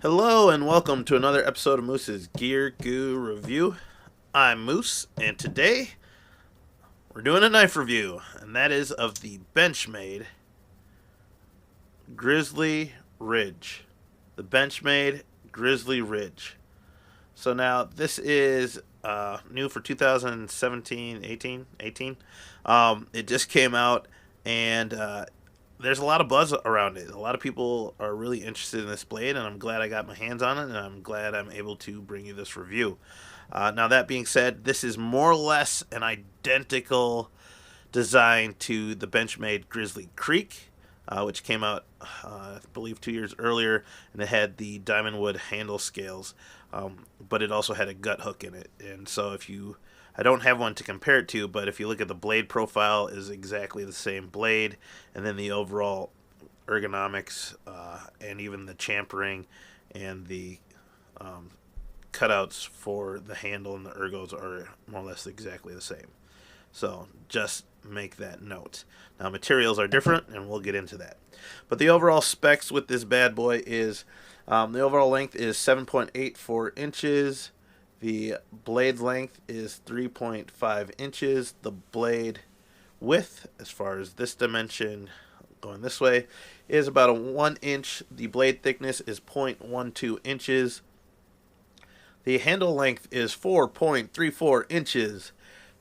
Hello and welcome to another episode of Moose's Gear Goo Review. I'm Moose, and today we're doing a knife review, and that is of the Benchmade Grizzly Ridge. The Benchmade Grizzly Ridge. So now this is new for 2017, 18. It just came out, and there's a lot of buzz around it. A lot of people are really interested in this blade, and I'm glad I got my hands on it, and I'm glad I'm able to bring you this review. Now, that being said, this is more or less an identical design to the Benchmade Grizzly Creek, which came out, I believe, 2 years earlier, and it had the diamond wood handle scales, but it also had a gut hook in it. And so I don't have one to compare it to, but if you look at the blade profile, is exactly the same blade, and then the overall ergonomics, and even the champering and the cutouts for the handle and the ergos are more or less exactly the same. So just make that note. Now, materials are different, and we'll get into that. But the overall specs with this bad boy is the overall length is 7.84 inches. The blade length is 3.5 inches. The blade width, as far as this dimension going this way, is about a 1 inch. The blade thickness is 0.12 inches. The handle length is 4.34 inches.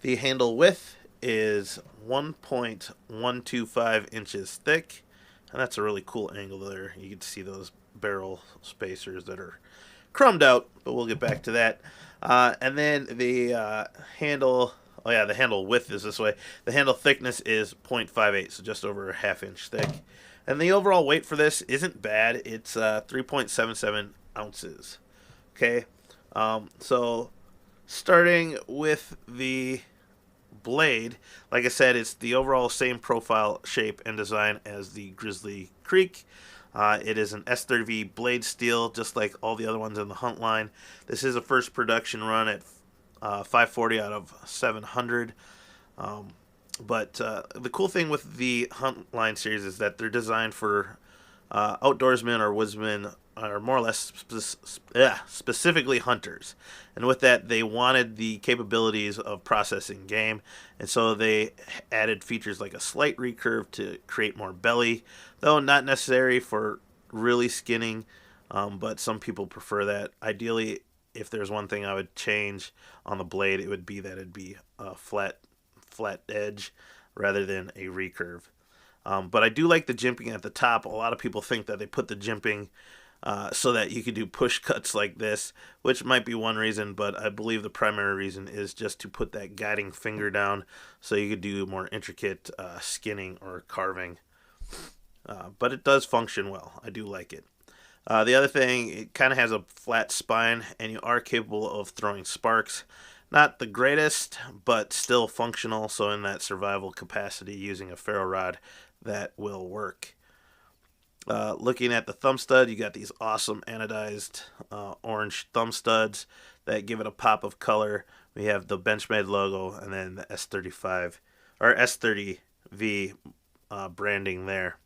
The handle width is 1.125 inches thick. And that's a really cool angle there. You can see those barrel spacers that are crumbed out, but we'll get back to that. And then the handle, the handle width is this way. The handle thickness is 0.58, so just over a half inch thick. And the overall weight for this isn't bad. It's 3.77 ounces. Okay, so starting with the blade, like I said, it's the overall same profile, shape, and design as the Grizzly Creek. It is an S30V blade steel, just like all the other ones in the Hunt line. This is a first production run at 540 out of 700. But the cool thing with the Hunt line series is that they're designed for outdoorsmen or woodsmen, or more or less specifically hunters. And with that, they wanted the capabilities of processing game, and so they added features like a slight recurve to create more belly, though not necessary for really skinning, but some people prefer that. Ideally, if there's one thing I would change on the blade, it would be that it'd be a flat edge rather than a recurve. But I do like the jimping at the top. A lot of people think that they put the jimping so that you could do push cuts like this, which might be one reason, but I believe the primary reason is just to put that guiding finger down so you could do more intricate skinning or carving. But it does function well. I do like it. The other thing, it kind of has a flat spine, and you are capable of throwing sparks. Not the greatest, but still functional, so in that survival capacity using a ferro rod, that will work. Looking at the thumb stud, you got these awesome anodized orange thumb studs that give it a pop of color. We have the Benchmade logo and then the S35 or S30V branding there.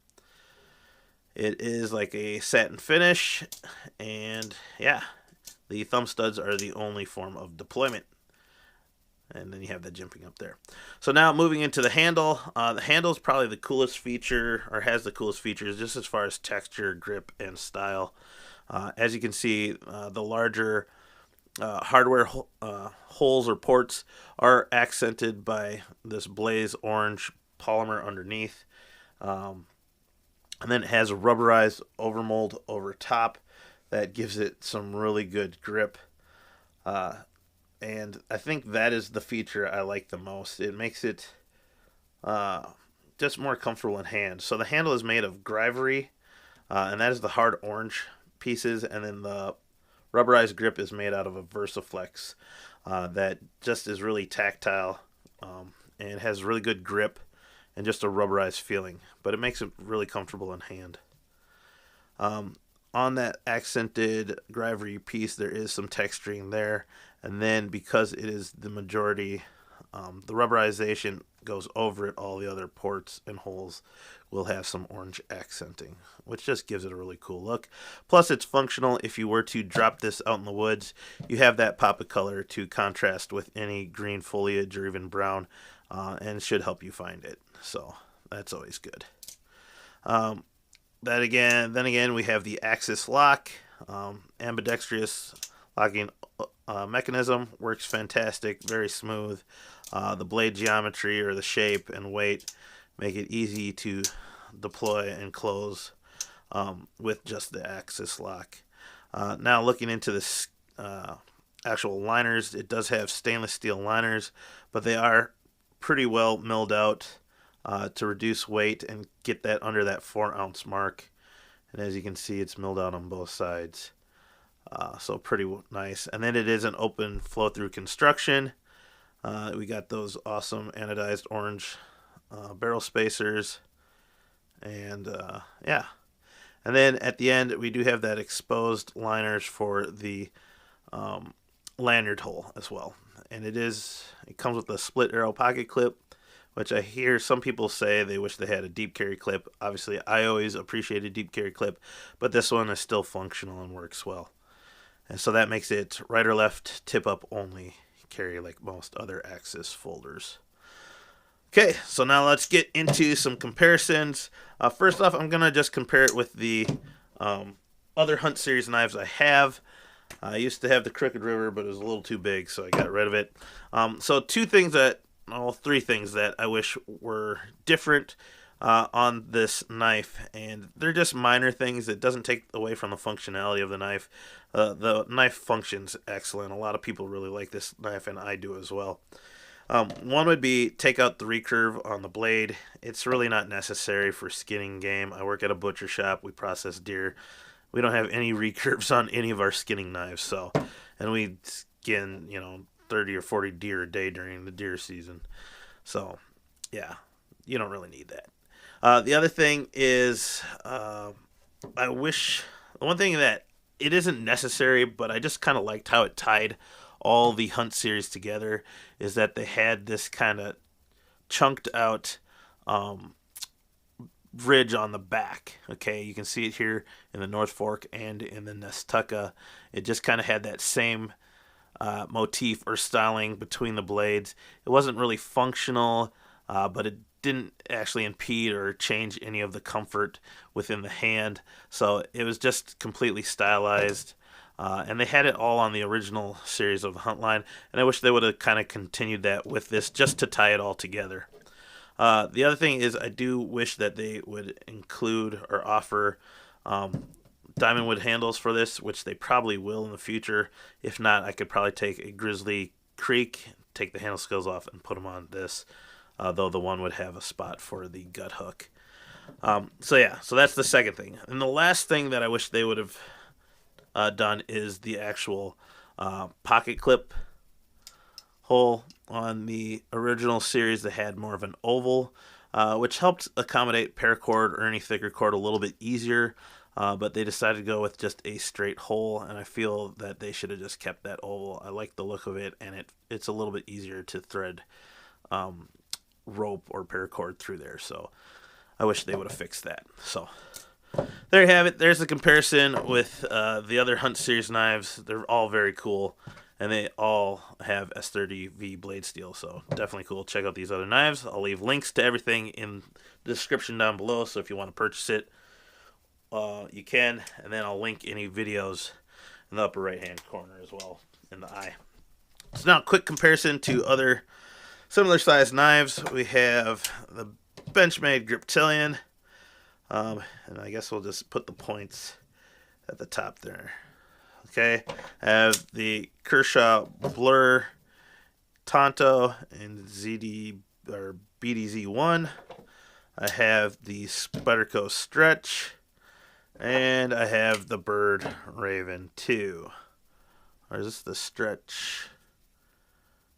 It is like a satin finish, and yeah, the thumb studs are the only form of deployment. And then you have the jimping up there. So now moving into the handle. The handle is probably the coolest feature, or has the coolest features, just as far as texture, grip, and style. As you can see, the larger hardware holes or ports are accented by this blaze orange polymer underneath. And then it has a rubberized overmold over top that gives it some really good grip. And I think that is the feature I like the most. It makes it just more comfortable in hand. So the handle is made of Grivory, and that is the hard orange pieces, and then the rubberized grip is made out of a Versaflex that just is really tactile, and has really good grip and just a rubberized feeling, but it makes it really comfortable in hand. On that accented Grivory piece, there is some texturing there, and then because it is the majority, the rubberization goes over it, all the other ports and holes will have some orange accenting, which just gives it a really cool look. Plus, it's functional. If you were to drop this out in the woods, you have that pop of color to contrast with any green foliage or even brown, and it should help you find it. So that's always good. Then again, we have the axis lock, ambidextrous locking mechanism, works fantastic, very smooth. The blade geometry or the shape and weight make it easy to deploy and close with just the axis lock. Now looking into this actual liners, it does have stainless steel liners, but they are pretty well milled out to reduce weight and get that under that 4-ounce mark. And as you can see, it's milled out on both sides. So pretty nice. And then it is an open flow-through construction. We got those awesome anodized orange barrel spacers. And yeah. And then at the end, we do have that exposed liners for the lanyard hole as well. And it comes with a split arrow pocket clip, which I hear some people say they wish they had a deep carry clip. Obviously, I always appreciate a deep carry clip, but this one is still functional and works well. And so that makes it right or left tip up only carry like most other Axis folders. Okay, so now let's get into some comparisons. First off, I'm going to just compare it with the other Hunt Series knives I have. I used to have the Crooked River, but it was a little too big, so I got rid of it. So three things that I wish were different on this knife, and they're just minor things. It doesn't take away from the functionality of the knife. The knife functions excellent. A lot of people really like this knife, and I do as well. One would be take out the recurve on the blade. It's really not necessary for skinning game. I work at a butcher shop. We process deer. We don't have any recurves on any of our skinning knives, and we skin 30 or 40 deer a day during the deer season. So yeah, you don't really need that. The other thing is the one thing that it isn't necessary, but I just kind of liked how it tied all the Hunt series together, is that they had this kind of chunked out ridge on the back. Okay, you can see it here in the North Fork and in the Nestucca. It just kind of had that same motif or styling between the blades. It wasn't really functional, but it didn't actually impede or change any of the comfort within the hand. So it was just completely stylized. And they had it all on the original series of the Hunt line, and I wish they would have kind of continued that with this just to tie it all together. The other thing is I do wish that they would include or offer diamond wood handles for this, which they probably will in the future. If not, I could probably take a Grizzly Creek, take the handle skills off, and put them on this, though the one would have a spot for the gut hook. So that's the second thing. And the last thing that I wish they would have done is the actual pocket clip hole. On the original series, they had more of an oval, which helped accommodate paracord or any thicker cord a little bit easier, but they decided to go with just a straight hole, and I feel that they should have just kept that oval. I like the look of it, and it's a little bit easier to thread rope or paracord through there, so I wish they would have fixed that. So there you have it. There's a comparison with the other Hunt Series knives. They're all very cool, and they all have S30V blade steel, so definitely cool. Check out these other knives. I'll leave links to everything in the description down below, so if you want to purchase it, you can, and then I'll link any videos in the upper right-hand corner as well in the eye. So now, quick comparison to other similar-sized knives. We have the Benchmade Griptilian. And I guess we'll just put the points at the top there. Okay, I have the Kershaw Blur Tonto and BDZ1. I have the Spyderco Stretch, and I have the Bird Raven 2. Or is this the Stretch?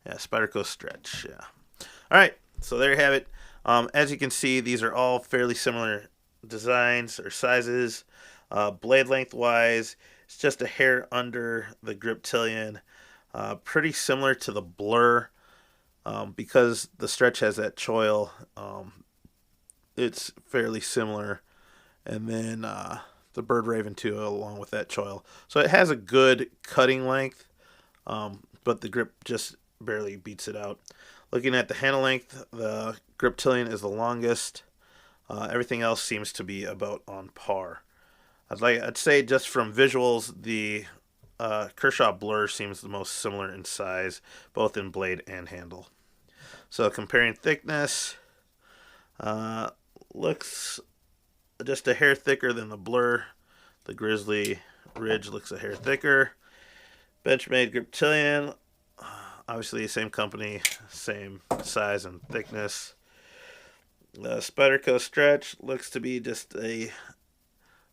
Yeah, Spyderco Stretch. Yeah. All right, so there you have it. As you can see, these are all fairly similar designs or sizes. Blade length wise, it's just a hair under the Griptilian. Pretty similar to the Blur Because the Stretch has that choil, it's fairly similar. And then the Bird Raven too, along with that choil. So it has a good cutting length, but the grip just barely beats it out. Looking at the handle length, the Griptilian is the longest. Everything else seems to be about on par. I'd say just from visuals, the Kershaw Blur seems the most similar in size, both in blade and handle. So comparing thickness, looks just a hair thicker than the Blur. The Grizzly Ridge looks a hair thicker. Benchmade Griptilian, obviously same company, same size and thickness. The Spyderco Stretch looks to be just a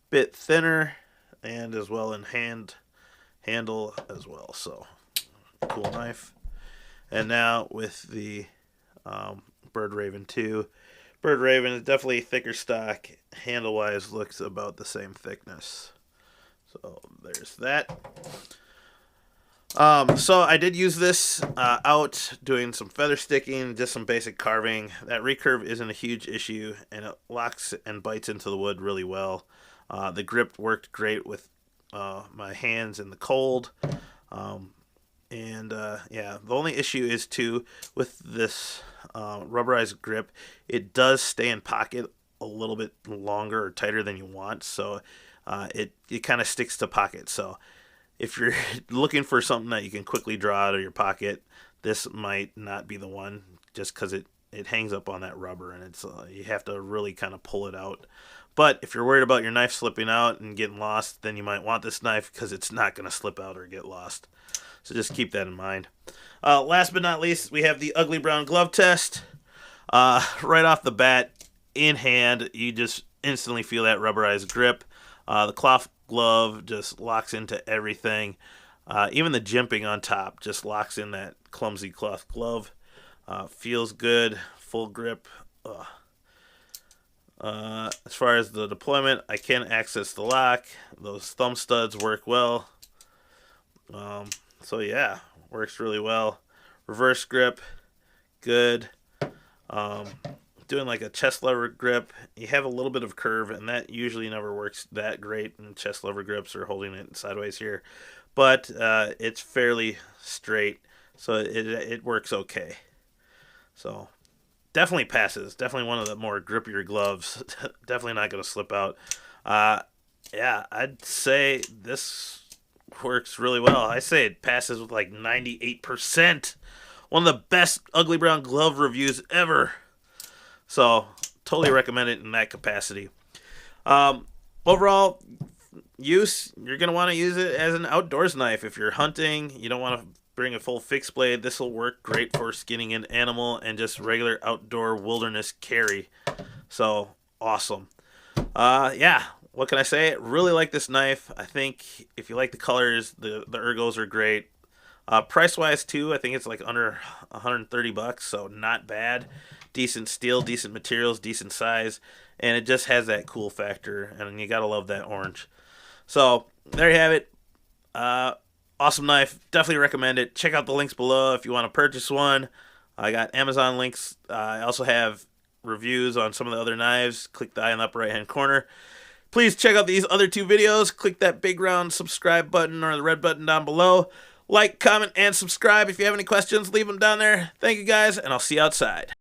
bit thinner, and as well in handle as well. So cool knife. And now with the Bird Raven 2. Bird Raven is definitely thicker stock. Handle wise looks about the same thickness. So there's that. So I did use this out doing some feather sticking, just some basic carving. That recurve isn't a huge issue, and it locks and bites into the wood really well. The grip worked great with my hands in the cold. Yeah, the only issue is too with this rubberized grip, it does stay in pocket a little bit longer or tighter than you want, so it kind of sticks to pocket. So if you're looking for something that you can quickly draw out of your pocket, this might not be the one, just because it hangs up on that rubber, and it's you have to really kind of pull it out. But if you're worried about your knife slipping out and getting lost, then you might want this knife, because it's not going to slip out or get lost. So just keep that in mind. Last but not least, we have the ugly brown glove test. Right off the bat, in hand, you just instantly feel that rubberized grip. The cloth glove just locks into everything. Even the jimping on top just locks in that clumsy cloth glove. Feels good, full grip. As far as the deployment, I can access the lock. Those thumb studs work well. So yeah, works really well. Reverse grip, good. Doing like a chest lever grip, you have a little bit of curve, and that usually never works that great in chest lever grips or holding it sideways here. But it's fairly straight, so it works okay. So definitely passes. Definitely one of the more grippier gloves. Definitely not going to slip out. Yeah, I'd say this works really well. I say it passes with like 98%. One of the best ugly brown glove reviews ever. So totally recommend it in that capacity. Overall use, you're going to want to use it as an outdoors knife. If you're hunting, you don't want to bring a full fixed blade, this will work great for skinning an animal and just regular outdoor wilderness carry. So awesome. Yeah, what can I say? Really like this knife. I think if you like the colors, the ergos are great. Price wise too, I think it's like under $130, so not bad. Decent steel, decent materials, decent size, and it just has that cool factor, and you gotta love that orange. So there you have it. Awesome knife. Definitely recommend it. Check out the links below if you want to purchase one. I got Amazon links. I also have reviews on some of the other knives. Click the eye in the upper right hand corner. Please check out these other two videos. Click that big round subscribe button or the red button down below. Like, comment, and subscribe. If you have any questions, leave them down there. Thank you guys, and I'll see you outside.